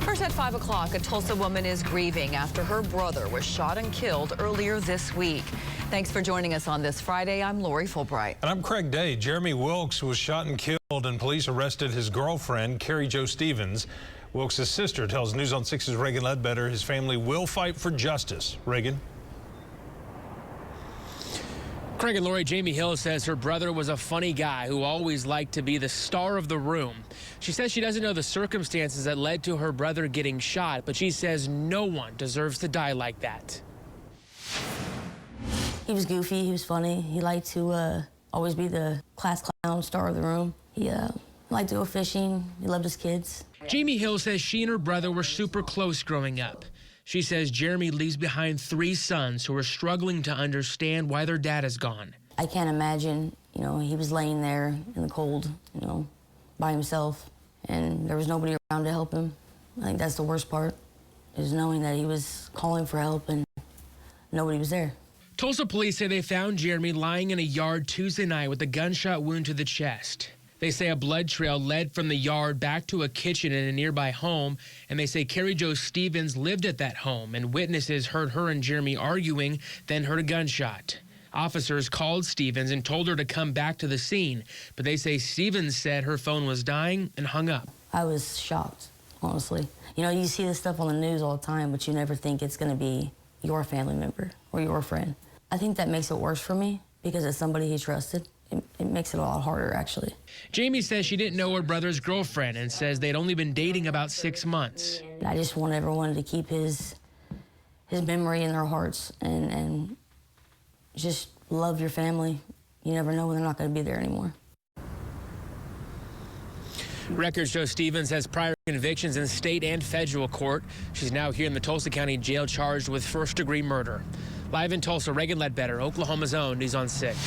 First at 5 o'clock, a Tulsa woman is grieving after her brother was shot and killed earlier this week. Thanks for joining us on this Friday. I'm Lori Fulbright. And I'm Craig Day. Jeremy Wilkes was shot and killed, and police arrested his girlfriend, Carrie Jo Stevens. Wilkes' sister tells News on 6's Reagan Ledbetter his family will fight for justice. Reagan? Craig and Lori, Jamie Hill says her brother was a funny guy who always liked to be the star of the room. She says she doesn't know the circumstances that led to her brother getting shot, but she says no one deserves to die like that. He was goofy, he was funny. He liked to always be the class clown, star of the room. He liked to go fishing, he loved his kids. Jamie Hill says she and her brother were super close growing up. She says Jeremy leaves behind 3 sons who are struggling to understand why their dad is gone. I can't imagine, he was laying there in the cold, by himself, and there was nobody around to help him. I think that's the worst part, is knowing that he was calling for help and nobody was there. Tulsa police say they found Jeremy lying in a yard Tuesday night with a gunshot wound to the chest. They say a blood trail led from the yard back to a kitchen in a nearby home, and they say Carrie Jo Stevens lived at that home, and witnesses heard her and Jeremy arguing, then heard a gunshot. Officers called Stevens and told her to come back to the scene, but they say Stevens said her phone was dying and hung up. I was shocked, honestly. You see this stuff on the news all the time, but you never think it's going to be your family member or your friend. I think that makes it worse for me because it's somebody he trusted. It makes it a lot harder, actually. Jamie says she didn't know her brother's girlfriend and says they'd only been dating about 6 months. I just want everyone to keep his memory in their hearts and just love your family. You never know when they're not going to be there anymore. Records show Stevens has prior convictions in state and federal court. She's now here in the Tulsa County Jail charged with first-degree murder. Live in Tulsa, Reagan Ledbetter, Oklahoma's own News on 6.